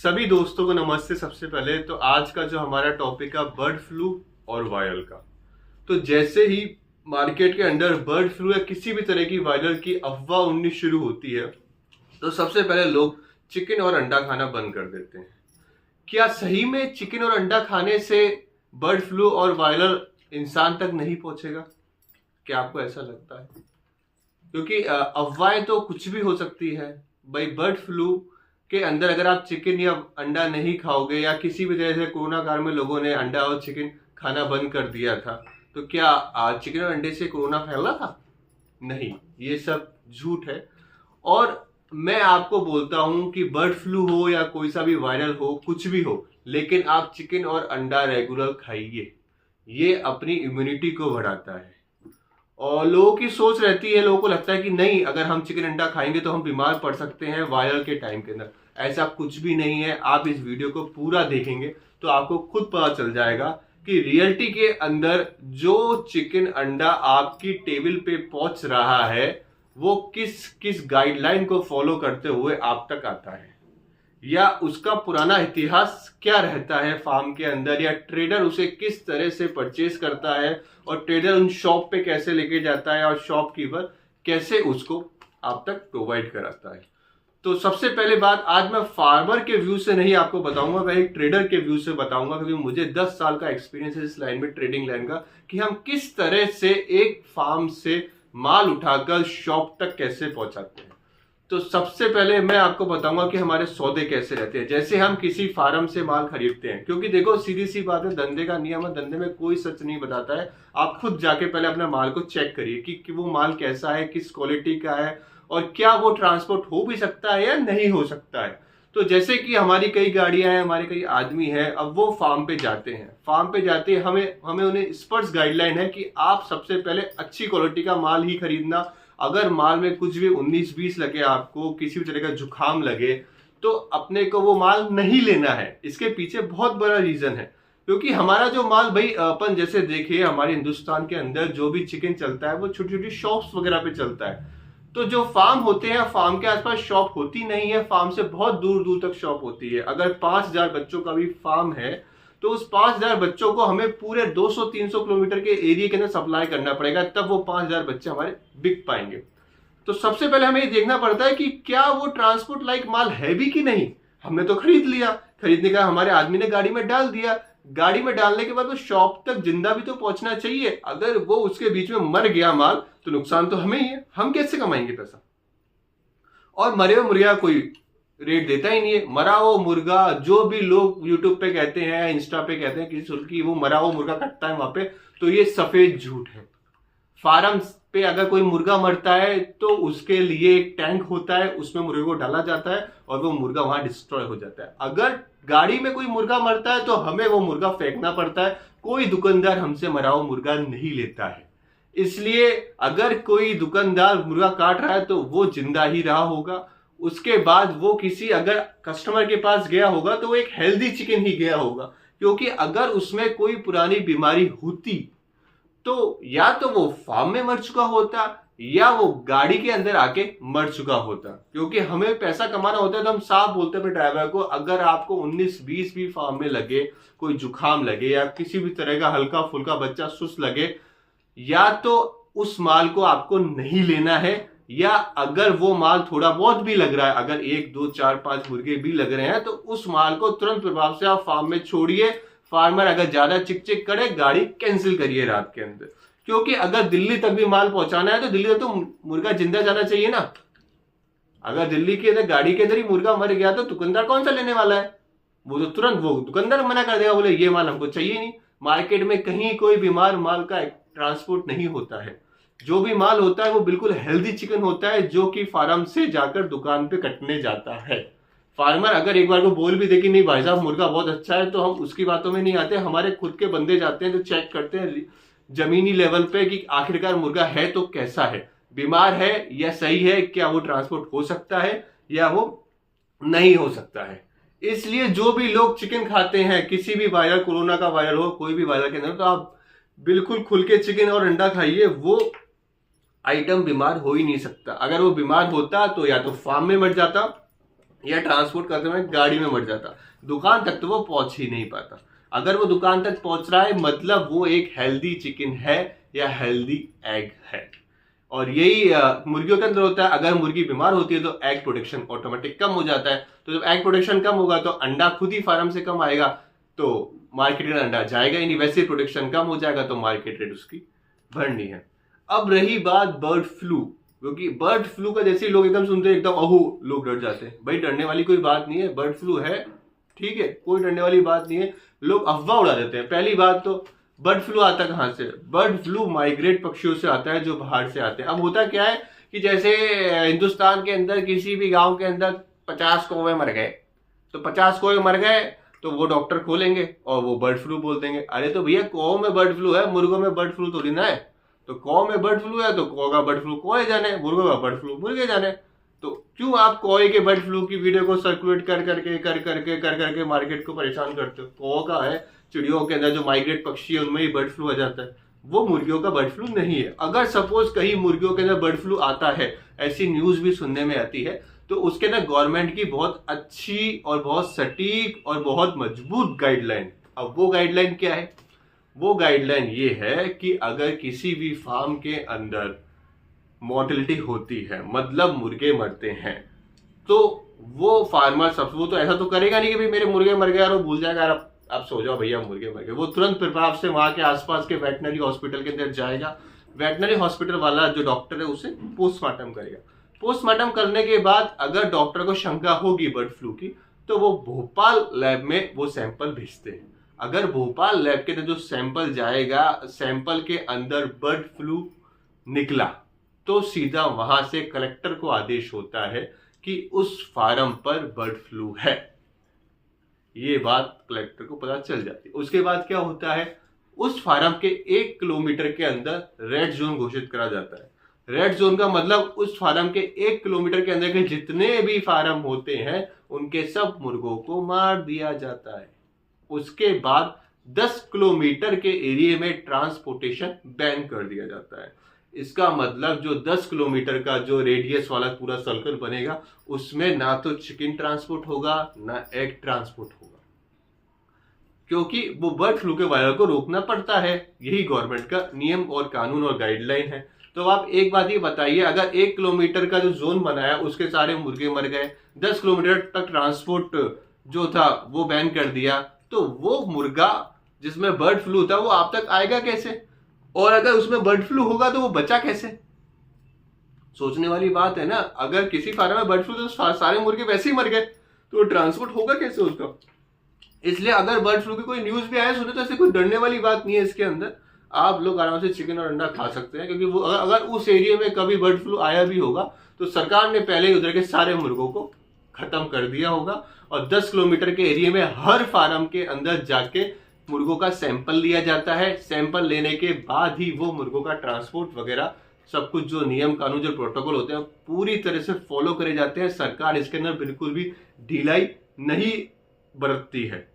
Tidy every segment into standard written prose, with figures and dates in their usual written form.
सभी दोस्तों को नमस्ते। सबसे पहले तो आज का जो हमारा टॉपिक है बर्ड फ्लू और वायरल का। तो जैसे ही मार्केट के अंदर बर्ड फ्लू या किसी भी तरह की वायरल की अफवाह उड़नी शुरू होती है तो सबसे पहले लोग चिकन और अंडा खाना बंद कर देते हैं। क्या सही में चिकन और अंडा खाने से बर्ड फ्लू और वायरल इंसान तक नहीं पहुंचेगा? क्या आपको ऐसा लगता है? क्योंकि अफवाहें तो कुछ भी हो सकती है भाई। बर्ड फ्लू के अंदर अगर आप चिकन या अंडा नहीं खाओगे या किसी भी तरह से कोरोना काल में लोगों ने अंडा और चिकन खाना बंद कर दिया था तो क्या चिकन और अंडे से कोरोना फैला था? नहीं, ये सब झूठ है। और मैं आपको बोलता हूं कि बर्ड फ्लू हो या कोई सा भी वायरल हो, कुछ भी हो, लेकिन आप चिकन और अंडा रेगुलर खाइए। ये अपनी इम्यूनिटी को बढ़ाता है। और लोगों की सोच रहती है, लोगों को लगता है कि नहीं, अगर हम चिकन अंडा खाएंगे तो हम बीमार पड़ सकते हैं वायरल के टाइम के अंदर। ऐसा कुछ भी नहीं है। आप इस वीडियो को पूरा देखेंगे तो आपको खुद पता चल जाएगा कि रियलिटी के अंदर जो चिकन अंडा आपकी टेबल पे पहुंच रहा है वो किस किस गाइडलाइन को फॉलो करते हुए आप तक आता है, या उसका पुराना इतिहास क्या रहता है फार्म के अंदर, या ट्रेडर उसे किस तरह से परचेज करता है और ट्रेडर उन शॉप पे कैसे लेके जाता है और शॉपकीपर कैसे उसको आप तक प्रोवाइड कराता है। तो सबसे पहले बात, आज मैं फार्मर के व्यू से नहीं आपको बताऊंगा, मैं एक ट्रेडर के व्यू से बताऊंगा, क्योंकि मुझे 10 साल का एक्सपीरियंस है इस लाइन में, ट्रेडिंग लाइन का, कि हम किस तरह से एक फार्म से माल उठाकर शॉप तक कैसे पहुंचाते हैं। तो सबसे पहले मैं आपको बताऊंगा कि हमारे सौदे कैसे रहते हैं। जैसे हम किसी फार्म से माल खरीदते हैं, क्योंकि देखो सीधी सी बात है, धंधे का नियम है, धंधे में कोई सच नहीं बताता है। आप खुद जाके पहले अपने माल को चेक करिए कि वो माल कैसा है, किस क्वालिटी का है, और क्या वो ट्रांसपोर्ट हो भी सकता है या नहीं हो सकता है। तो जैसे कि हमारी कई गाड़ियां हैं, हमारे कई आदमी हैं, अब वो फार्म पे जाते हैं। फार्म पे जाते हैं, हमें उन्हें स्पष्ट गाइडलाइन है कि आप सबसे पहले अच्छी क्वालिटी का माल ही खरीदना। अगर माल में कुछ भी 19-20 लगे, आपको किसी भी तरह का जुकाम लगे, तो अपने को वो माल नहीं लेना है। इसके पीछे बहुत बड़ा रीजन है, क्योंकि हमारा जो माल भाई, अपन जैसे देखिए हमारे हिंदुस्तान के अंदर जो भी चिकन चलता है वो छोटी छोटी शॉप्स वगैरह पे चलता है। तो जो फार्म होते हैं, फार्म के आसपास शॉप होती नहीं है, फार्म से बहुत दूर दूर तक शॉप होती है। अगर 5000 बच्चों का भी फार्म है तो उस 5000 बच्चों को हमें पूरे 200-300 किलोमीटर के एरिया के अंदर सप्लाई करना पड़ेगा, तब वो 5000 बच्चे हमारे बिक पाएंगे। तो सबसे पहले हमें ये देखना पड़ता है कि क्या वो ट्रांसपोर्ट लाइक माल है भी कि नहीं। हमने तो खरीद लिया, खरीदने का हमारे आदमी ने गाड़ी में डाल दिया, गाड़ी में डालने के बाद वो शॉप तक जिंदा भी तो पहुंचना चाहिए। अगर वो उसके बीच में मर गया माल तो नुकसान तो हमें ही है। हम कैसे कमाएंगे पैसा? और मरे हुए मुर्गा कोई रेट देता ही नहीं है। मरा हुआ मुर्गा, जो भी लोग यूट्यूब पे कहते हैं, इंस्टा पे कहते हैं किसी सुल्की वो मरा हुआ मुर्गा कटता है वहां पे, तो ये सफेद झूठ है। फार्म पे अगर कोई मुर्गा मरता है तो उसके लिए एक टैंक होता है, उसमें मुर्गे को डाला जाता है और वो मुर्गा वहां डिस्ट्रॉय हो जाता है। अगर गाड़ी में कोई मुर्गा मरता है तो हमें वो मुर्गा फेंकना पड़ता है। कोई दुकानदार हमसे मरा हुआ मुर्गा नहीं लेता है। इसलिए अगर कोई दुकानदार मुर्गा काट रहा है तो वो जिंदा ही रहा होगा। उसके बाद वो किसी अगर कस्टमर के पास गया होगा तो वो एक हेल्दी चिकन ही गया होगा, क्योंकि अगर उसमें कोई पुरानी बीमारी होती तो या तो वो फार्म में मर चुका होता या वो गाड़ी के अंदर आके मर चुका होता। क्योंकि हमें पैसा कमाना होता है तो हम साफ बोलते हैं ड्राइवर को, अगर आपको 19-20 भी फार्म में लगे, कोई जुकाम लगे या किसी भी तरह का हल्का फुल्का बच्चा सुस्त लगे, या तो उस माल को आपको नहीं लेना है, या अगर वो माल थोड़ा बहुत भी लग रहा है, अगर 1, 2, 4, 5 मुर्गे भी लग रहे हैं, तो उस माल को तुरंत प्रभाव से आप फार्म में छोड़िए। फार्मर अगर ज्यादा चिक चिक करे, गाड़ी कैंसिल करिए रात के अंदर। क्योंकि अगर दिल्ली तक भी माल पहुंचाना है तो दिल्ली तक तो मुर्गा जिंदा जाना चाहिए ना। अगर दिल्ली के अंदर गाड़ी के अंदर ही मुर्गा मर गया तो दुकानदार कौन सा लेने वाला है? वो तो तुरंत वो दुकानदार मना कर देगा, बोले ये माल हमको चाहिए नहीं। मार्केट में कहीं कोई बीमार माल का ट्रांसपोर्ट नहीं होता है। जो भी माल होता है वो बिल्कुल हेल्दी चिकन होता है, जो कि फार्म से जाकर दुकान पे कटने जाता है। फार्मर अगर एक बार को बोल भी दे कि नहीं भाई साहब मुर्गा बहुत अच्छा है, तो हम उसकी बातों में नहीं आते। हमारे खुद के बंदे जाते हैं तो चेक करते हैं जमीनी लेवल पे कि आखिरकार मुर्गा है तो कैसा है, बीमार है या सही है, क्या वो ट्रांसपोर्ट हो सकता है या वो नहीं हो सकता है। इसलिए जो भी लोग चिकन खाते हैं, किसी भी वायरल, कोरोना का वायरल हो, कोई भी वायरल के अंदर, तो आप बिल्कुल खुल के चिकन और अंडा खाइए। वो आइटम बीमार हो ही नहीं सकता। अगर वो बीमार होता तो या तो फार्म में मर जाता या ट्रांसपोर्ट करते हुए गाड़ी में मर जाता, दुकान तक तो वो पहुंच ही नहीं पाता। अगर वो दुकान तक पहुंच रहा है मतलब वो एक हेल्दी चिकन है या हेल्दी एग है। और यही मुर्गियों के अंदर होता है। अगर मुर्गी बीमार होती है तो एग प्रोडक्शन ऑटोमेटिक कम हो जाता है। तो जब एग प्रोडक्शन कम होगा तो अंडा खुद ही फार्म से कम आएगा, तो मार्केट में अंडा जाएगा ही नहीं। वैसे प्रोडक्शन कम हो जाएगा तो मार्केट रेट उसकी बढ़नी है। अब रही बात बर्ड फ्लू, क्योंकि बर्ड फ्लू का जैसे लोग एकदम सुनते हैं एकदम अहो लोग डर जाते हैं। भाई डरने वाली कोई बात नहीं है, बर्ड फ्लू है, ठीक है, कोई डरने वाली बात नहीं है। लोग अफवाह उड़ा देते हैं। पहली बात तो बर्ड फ्लू आता कहाँ से? बर्ड फ्लू माइग्रेट पक्षियों से आता है जो बाहर से आते हैं। अब होता क्या है कि जैसे हिंदुस्तान के अंदर किसी भी गांव के अंदर 50 कौवे मर गए, तो 50 कौवे मर गए तो वो डॉक्टर खोलेंगे और वो बर्ड फ्लू बोल देंगे। अरे तो भैया कौ में बर्ड फ्लू है, मुर्गों में बर्ड फ्लू थोड़ी ना है। तो कौ में बर्ड फ्लू है तो कौ का बर्ड फ्लू कौए जाने, मुर्गों का बर्ड फ्लू मुर्गे जाने। तो क्यों आप कौए के बर्ड फ्लू की वीडियो को सर्कुलेट कर करके मार्केट को परेशान करते हो? कौ का है, चिड़ियों के अंदर जो माइग्रेट पक्षी है उनमें ही बर्ड फ्लू आ जाता है, वो मुर्गियों का बर्ड फ्लू नहीं है। अगर सपोज कहीं मुर्गियों के अंदर बर्ड फ्लू आता है, ऐसी न्यूज भी सुनने में आती है, तो उसके अंदर गवर्नमेंट की बहुत अच्छी और बहुत सटीक और बहुत मजबूत गाइडलाइन। अब वो गाइडलाइन क्या है? वो गाइडलाइन ये है कि अगर किसी भी फार्म के अंदर मॉर्टेलिटी होती है, मतलब मुर्गे मरते हैं, तो वो फार्मर सब वो तो ऐसा तो करेगा नहीं कि भाई मेरे मुर्गे मर गए और वो भूल जाएगा यार आप सो जाओ भैया मुर्गे मर गए। वो तुरंत प्रभाव से वहां के आसपास के वेटनरी हॉस्पिटल के अंदर जाएगा। वेटनरी हॉस्पिटल वाला जो डॉक्टर है उसे पोस्टमार्टम करेगा। पोस्टमार्टम करने के बाद अगर डॉक्टर को शंका होगी बर्ड फ्लू की, तो वो भोपाल लैब में वो सैंपल भेजते हैं। अगर भोपाल लैब के अंदर जो सैंपल जाएगा, सैंपल के अंदर बर्ड फ्लू निकला, तो सीधा वहां से कलेक्टर को आदेश होता है कि उस फार्म पर बर्ड फ्लू है। ये बात कलेक्टर को पता चल जाती है। उसके बाद क्या होता है, उस फार्म के 1 किलोमीटर के अंदर रेड जोन घोषित करा जाता है। रेड जोन का मतलब उस फार्म के 1 किलोमीटर के अंदर के जितने भी फार्म होते हैं उनके सब मुर्गों को मार दिया जाता है। उसके बाद 10 किलोमीटर के एरिया में ट्रांसपोर्टेशन बैन कर दिया जाता है। इसका मतलब जो 10 किलोमीटर का जो रेडियस वाला पूरा सर्कल बनेगा उसमें ना तो चिकन ट्रांसपोर्ट होगा ना एग ट्रांसपोर्ट होगा, क्योंकि वो बर्ड फ्लू के वायरस को रोकना पड़ता है। यही गवर्नमेंट का नियम और कानून और गाइडलाइन है। तो आप एक बात ये बताइए, अगर 1 किलोमीटर का जो जोन बनाया उसके सारे मुर्गे मर गए, 10 किलोमीटर तक ट्रांसपोर्ट जो था वो बैन कर दिया, तो वो मुर्गा जिसमें बर्ड फ्लू था वो आप तक आएगा कैसे? और अगर उसमें बर्ड फ्लू होगा तो वो बचा कैसे? सोचने वाली बात है ना। अगर किसी फार्म में बर्ड फ्लू तो सारे मुर्गे वैसे ही मर गए, तो ट्रांसपोर्ट होगा कैसे उसका? इसलिए अगर बर्ड फ्लू की कोई न्यूज भी आए सुने तो ऐसे कोई डरने वाली बात नहीं है। इसके अंदर आप लोग आराम से चिकन और अंडा खा सकते हैं, क्योंकि वो अगर उस एरिया में कभी बर्ड फ्लू आया भी होगा तो सरकार ने पहले ही उधर के सारे मुर्गों को खत्म कर दिया होगा। और 10 किलोमीटर के एरिया में हर फार्म के अंदर जाके मुर्गों का सैंपल लिया जाता है। सैंपल लेने के बाद ही वो मुर्गों का ट्रांसपोर्ट वगैरह सब कुछ जो नियम कानून जो प्रोटोकॉल होते हैं पूरी तरह से फॉलो करे जाते हैं। सरकार इसके अंदर बिल्कुल भी ढिलाई नहीं बरतती है,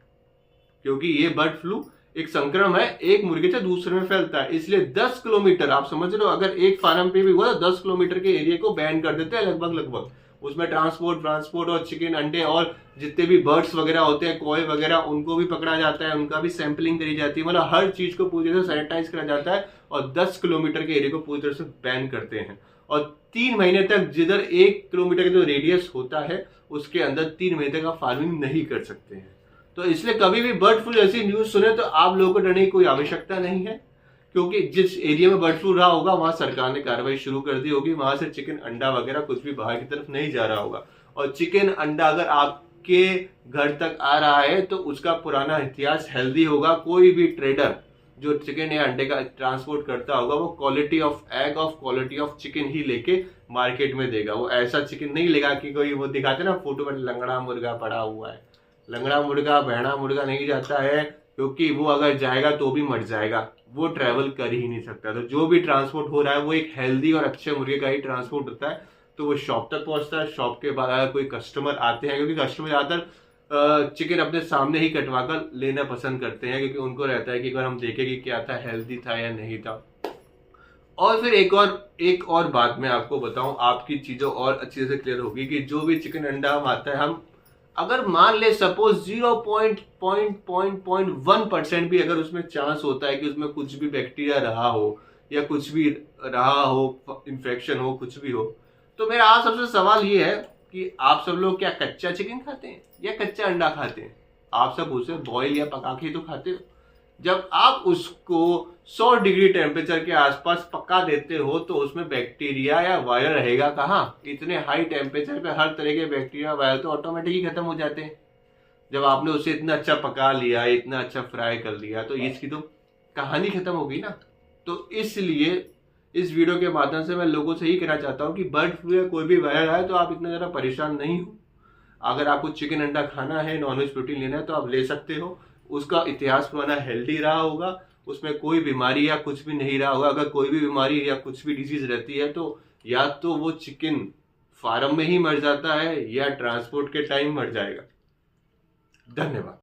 क्योंकि ये बर्ड फ्लू एक संक्रमण है, एक मुर्गे से दूसरे में फैलता है। इसलिए 10 किलोमीटर आप समझ रहे हो, अगर एक फार्म पे भी हुआ तो 10 किलोमीटर के एरिया को बैन कर देते हैं लगभग। उसमें ट्रांसपोर्ट और चिकन अंडे और जितने भी बर्ड्स वगैरह होते हैं, कोए वगैरह, उनको भी पकड़ा जाता है, उनका भी सैंपलिंग करी जाती है। मतलब हर चीज को पूरी तरह से सैनिटाइज करा जाता है और 10 किलोमीटर के एरिया को पूरी तरह से बैन करते हैं। और 3 महीने तक जिधर 1 किलोमीटर का जो रेडियस होता है उसके अंदर 3 महीने तक आप फार्मिंग नहीं कर सकते हैं। तो इसलिए कभी भी बर्ड फ्लू जैसी न्यूज सुने तो आप लोगों को डरने की कोई आवश्यकता नहीं है, क्योंकि जिस एरिया में बर्ड फ्लू रहा होगा वहां सरकार ने कार्रवाई शुरू कर दी होगी। वहां से चिकन अंडा वगैरह कुछ भी बाहर की तरफ नहीं जा रहा होगा। और चिकन अंडा अगर आपके घर तक आ रहा है तो उसका पुराना इतिहास हेल्दी होगा। कोई भी ट्रेडर जो चिकन या अंडे का ट्रांसपोर्ट करता होगा वो quality of egg of quality of chicken ही लेके मार्केट में देगा। वो ऐसा चिकन नहीं लेगा कि कोई वो दिखाते ना फोटो में लंगड़ा मुर्गा पड़ा हुआ है। लंगड़ा मुर्गा बहना मुर्गा नहीं जाता है, क्योंकि वो अगर जाएगा तो भी मर जाएगा, वो ट्रैवल कर ही नहीं सकता। तो जो भी ट्रांसपोर्ट हो रहा है वो एक हेल्दी और अच्छे मुर्गे का ही ट्रांसपोर्ट होता है। तो वो शॉप तक पहुंचता है। शॉप के बाद अगर कोई कस्टमर आते हैं, क्योंकि कस्टमर ज्यादातर चिकन अपने सामने ही कटवा कर लेना पसंद करते हैं, क्योंकि उनको रहता है कि अगर हम देखें कि क्या था, हेल्दी था या नहीं था। और फिर एक और बात मैं आपको बताऊं, आपकी चीजों और अच्छे से क्लियर होगी कि जो भी चिकन अंडा हम आता है, हम अगर मान ले सपोज 0.1% भी अगर उसमें चांस होता है कि उसमें कुछ भी बैक्टीरिया रहा हो या कुछ भी रहा हो, इन्फेक्शन हो, कुछ भी हो, तो मेरा आप सबसे सवाल ये है कि आप सब लोग क्या कच्चा चिकन खाते हैं या कच्चा अंडा खाते हैं? आप सब उसे बॉईल या पका के तो खाते हो। जब आप उसको 100 डिग्री टेम्परेचर के आसपास पका देते हो तो उसमें बैक्टीरिया या वायरस रहेगा कहाँ? इतने हाई टेम्परेचर पे हर तरह के बैक्टीरिया वायरस तो ऑटोमेटिकली खत्म हो जाते हैं। जब आपने उसे इतना अच्छा पका लिया, इतना अच्छा फ्राई कर लिया, तो इसकी तो कहानी खत्म हो गई ना। तो इसलिए इस वीडियो के माध्यम से मैं लोगों से ही कहना चाहता हूँ कि बर्ड फ्लू या कोई भी वायरस आए तो आप इतना ज़्यादा परेशान नहीं हो। अगर आपको चिकन अंडा खाना है, नॉनवेज प्रोटीन लेना है, तो आप ले सकते हो। उसका इतिहास पुराना हेल्दी रहा होगा, उसमें कोई बीमारी या कुछ भी नहीं रहा होगा। अगर कोई भी बीमारी या कुछ भी डिजीज रहती है तो या तो वो चिकन फार्म में ही मर जाता है या ट्रांसपोर्ट के टाइम मर जाएगा। धन्यवाद।